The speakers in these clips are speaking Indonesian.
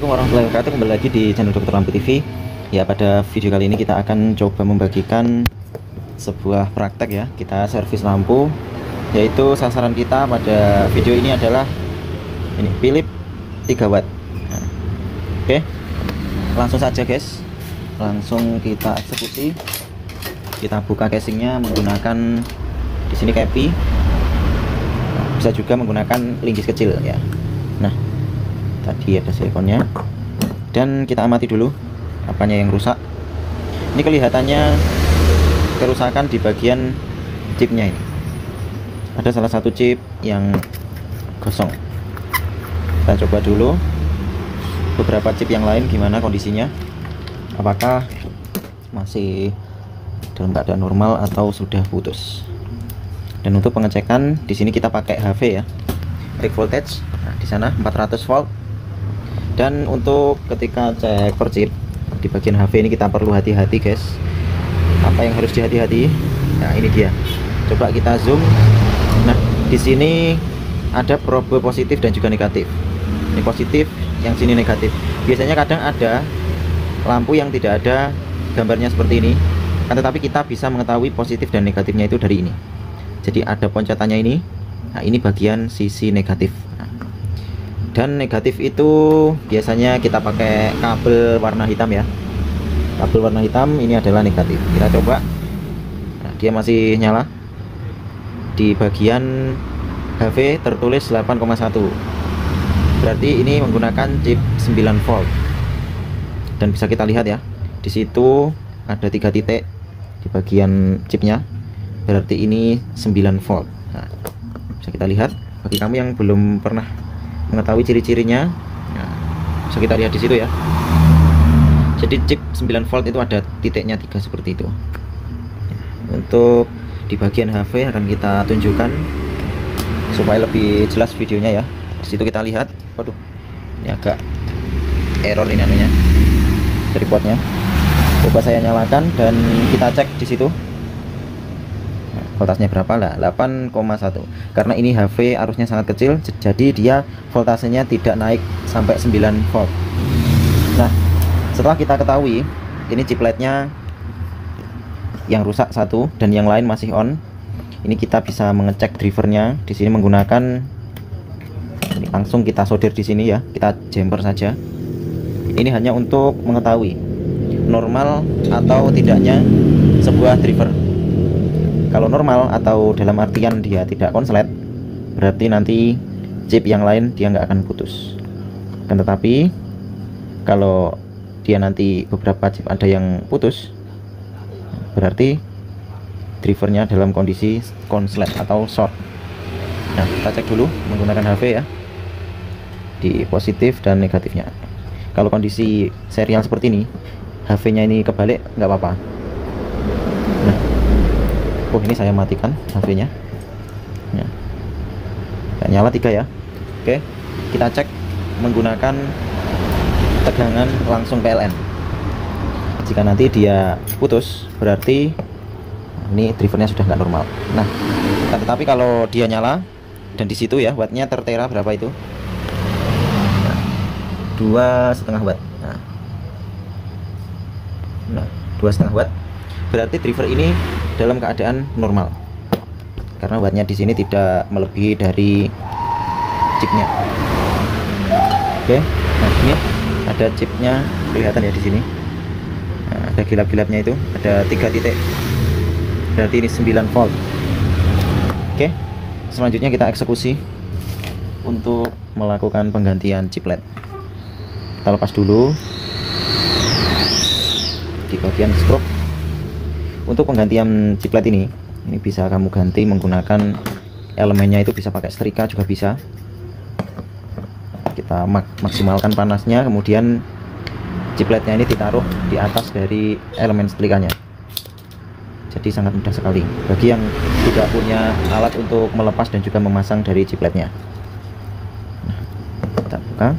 Assalamualaikum warahmatullahi wabarakatuh. Kembali lagi di channel Dr. Lampu TV. Ya, pada video kali ini kita akan coba membagikan sebuah praktek ya. Kita servis lampu, yaitu sasaran kita pada video ini adalah ini Philips 3 watt. Nah, oke, langsung saja guys, langsung kita eksekusi. Kita buka casingnya menggunakan di sini kepi. Nah, bisa juga menggunakan linggis kecil ya. Nah, tadi ada silikonnya, dan kita amati dulu apanya yang rusak. Ini kelihatannya kerusakan di bagian chipnya. Ini ada salah satu chip yang kosong. Kita coba dulu beberapa chip yang lain gimana kondisinya, apakah masih dalam keadaan normal atau sudah putus. Dan untuk pengecekan di sini kita pakai HV ya, peak voltage. Nah, di sana 400 volt. Dan untuk ketika cek per chip di bagian HV ini kita perlu hati-hati guys. Apa yang harus dihati-hati? Nah, ini dia. Coba kita zoom. Nah, di sini ada probe positif dan juga negatif. Ini positif, yang sini negatif. Biasanya kadang ada lampu yang tidak ada gambarnya seperti ini. Kan tetapi kita bisa mengetahui positif dan negatifnya itu dari ini. Jadi ada poncatannya ini. Nah, ini bagian sisi negatif. Dan negatif itu biasanya kita pakai kabel warna hitam ya. Kabel warna hitam ini adalah negatif. Kita coba. Nah, dia masih nyala. Di bagian HV tertulis 8,1. Berarti ini menggunakan chip 9 volt. Dan bisa kita lihat ya, di situ ada 3 titik di bagian chipnya. Berarti ini 9 volt. Nah, bisa kita lihat. Bagi kamu yang belum pernah mengetahui ciri-cirinya, nah, bisa kita lihat di situ ya. Jadi chip 9 volt itu ada titiknya 3 seperti itu. Untuk di bagian HV akan kita tunjukkan supaya lebih jelas videonya ya. Di situ kita lihat, waduh, ini agak error ini anunya, tripodnya. Coba saya nyalakan dan kita cek di situ. Voltasenya berapa lah? 8,1. Karena ini HV arusnya sangat kecil, jadi dia voltasenya tidak naik sampai 9 volt. Nah, setelah kita ketahui ini chipletnya yang rusak satu dan yang lain masih on, ini kita bisa mengecek drivernya di sini menggunakan ini, langsung kita solder di sini ya. Kita jumper saja. Ini hanya untuk mengetahui normal atau tidaknya sebuah driver. Kalau normal atau dalam artian dia tidak konslet, berarti nanti chip yang lain dia nggak akan putus. Kan tetapi kalau dia nanti beberapa chip ada yang putus, berarti drivernya dalam kondisi konslet atau short. Nah, kita cek dulu menggunakan HV ya, di positif dan negatifnya. Kalau kondisi serial seperti ini, HV-nya ini kebalik nggak apa-apa. Nah, oh, ini saya matikan HV-nya. Ya. Nyala 3 ya. Oke, kita cek menggunakan tegangan langsung PLN. Jika nanti dia putus, berarti ini drivernya sudah nggak normal. Nah, tetapi kalau dia nyala dan di situ ya wattnya tertera berapa itu? 2,5 watt. Nah, 2,5 watt. Berarti driver ini dalam keadaan normal karena wattnya di sini tidak melebihi dari chipnya. Oke, nah ini ada chipnya kelihatan ya di sini. Nah, ada gilap-gilapnya itu, ada 3 titik. Berarti ini 9 volt. Oke, selanjutnya kita eksekusi untuk melakukan penggantian chiplet. Kita lepas dulu di bagian stroke. Untuk penggantian chiplet ini bisa kamu ganti menggunakan elemennya, itu bisa pakai setrika juga bisa. Kita maksimalkan panasnya, kemudian chipletnya ini ditaruh di atas dari elemen setrikanya. Jadi sangat mudah sekali bagi yang tidak punya alat untuk melepas dan juga memasang dari chipletnya. Nah, kita buka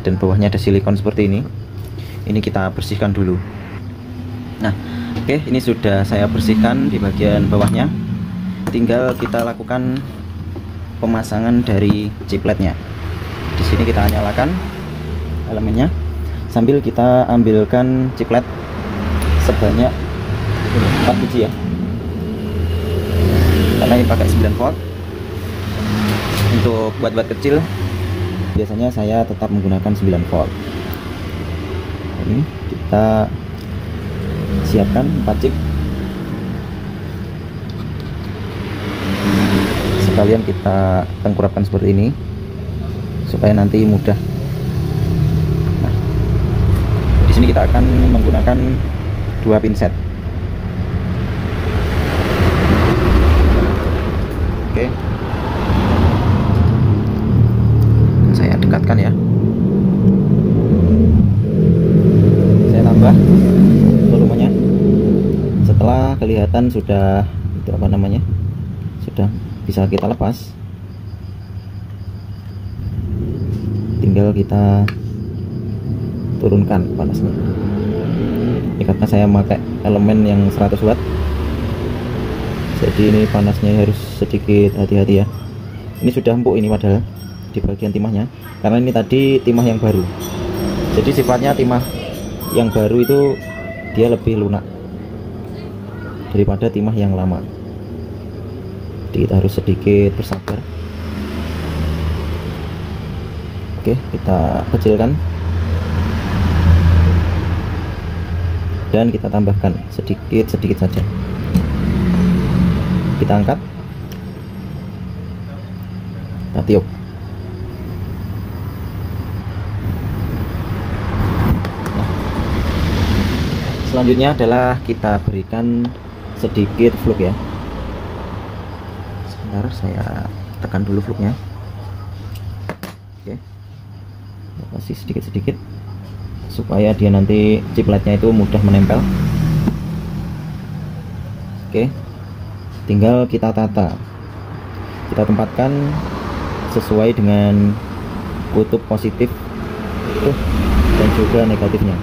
dan bawahnya ada silikon seperti ini. Ini kita bersihkan dulu. Nah, oke, ini sudah saya bersihkan di bagian bawahnya. Tinggal kita lakukan pemasangan dari chipletnya. Di sini kita nyalakan elemennya. sambil kita ambilkan ciplet sebanyak 4 biji ya, karena ini pakai 9 volt. Untuk buat kecil biasanya saya tetap menggunakan 9 volt. Ini kita siapkan 4 chip, sekalian kita tengkurapkan seperti ini supaya nanti mudah. Nah, di sini kita akan menggunakan 2 pinset. Oke, saya dekatkan ya, saya tambah volumenya. Setelah kelihatan sudah itu apa namanya, sudah bisa kita lepas, tinggal kita turunkan panasnya. Ini karena saya pakai elemen yang 100 watt, jadi ini panasnya harus sedikit hati-hati ya. Ini sudah empuk ini padahal di bagian timahnya, karena ini tadi timah yang baru. Jadi sifatnya timah yang baru itu dia lebih lunak daripada timah yang lama. Jadi kita harus sedikit bersabar. Oke, kita kecilkan dan kita tambahkan sedikit saja. Kita angkat, kita tiup. Selanjutnya adalah kita berikan sedikit fluk ya. Sebentar, saya tekan dulu fluknya. Oke, kasih sedikit-sedikit supaya dia nanti cipletnya itu mudah menempel. Oke, tinggal kita tata, kita tempatkan sesuai dengan kutub positif dan juga negatifnya.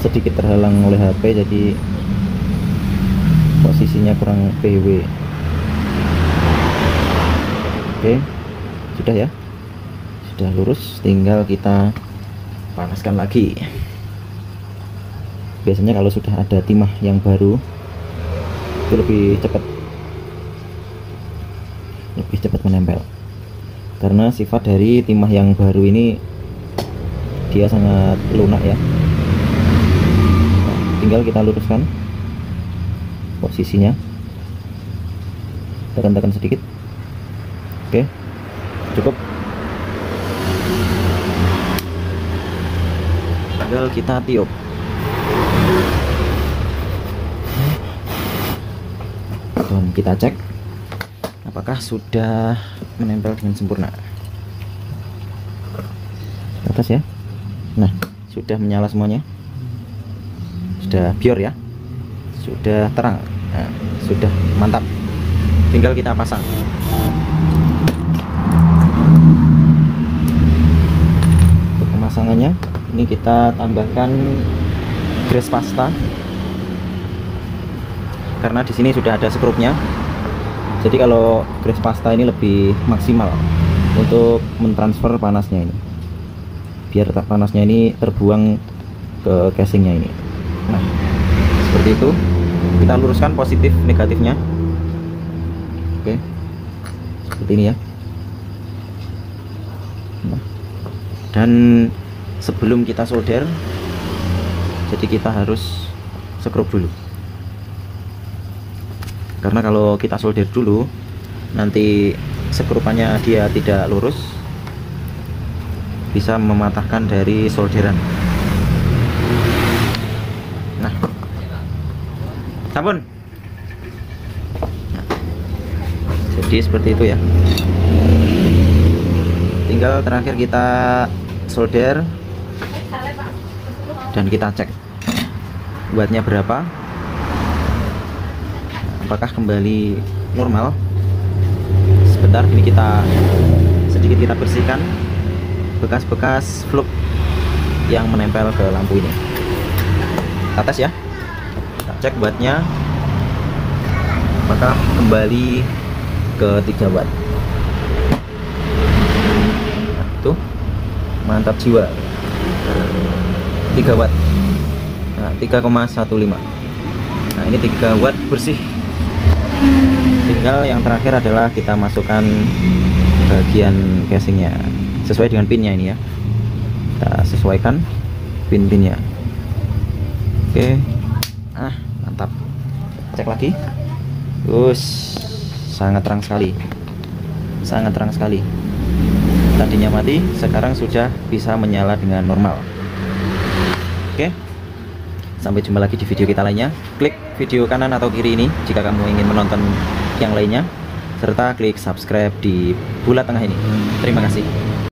Sedikit terhalang oleh HP, jadi posisinya kurang PW. Oke, sudah ya, sudah lurus, tinggal kita panaskan lagi. Biasanya kalau sudah ada timah yang baru itu lebih cepat menempel, karena sifat dari timah yang baru ini dia sangat lunak ya. Tinggal kita luruskan posisinya, tekan-tekan sedikit. Oke, cukup. Tinggal kita tiup. Dan kita cek apakah sudah menempel dengan sempurna. Ke atas ya. Nah, sudah menyala semuanya. Sudah pure ya, sudah terang. Nah, sudah mantap, tinggal kita pasang. Untuk pemasangannya ini kita tambahkan grease pasta, karena di sini sudah ada skrupnya. Jadi kalau grease pasta ini lebih maksimal untuk mentransfer panasnya ini, biar panasnya ini terbuang ke casingnya ini. Nah, seperti itu. Kita luruskan positif negatifnya. Oke, seperti ini ya. Nah, dan sebelum kita solder, jadi kita harus skrup dulu, karena kalau kita solder dulu nanti skrupannya dia tidak lurus, bisa mematahkan dari solderan. Nah, sabun. Nah, jadi seperti itu ya. Tinggal terakhir kita solder dan kita cek buatnya berapa, apakah kembali normal. Sebentar, ini kita sedikit kita bersihkan bekas-bekas fluk yang menempel ke lampu ini. Atas ya, kita cek wattnya, maka kembali ke 3 watt. Nah, itu mantap jiwa. 3 watt. Nah, 3,15. Nah, ini 3 watt bersih. Tinggal yang terakhir adalah kita masukkan bagian casingnya sesuai dengan pinnya ini ya. Kita sesuaikan pin-pinnya. Oke. Mantap. Cek lagi. Sangat terang sekali. Sangat terang sekali. Tadinya mati, sekarang sudah bisa menyala dengan normal. Oke. Sampai jumpa lagi di video kita lainnya. Klik video kanan atau kiri ini jika kamu ingin menonton yang lainnya, serta klik subscribe di bulat tengah ini. Terima kasih.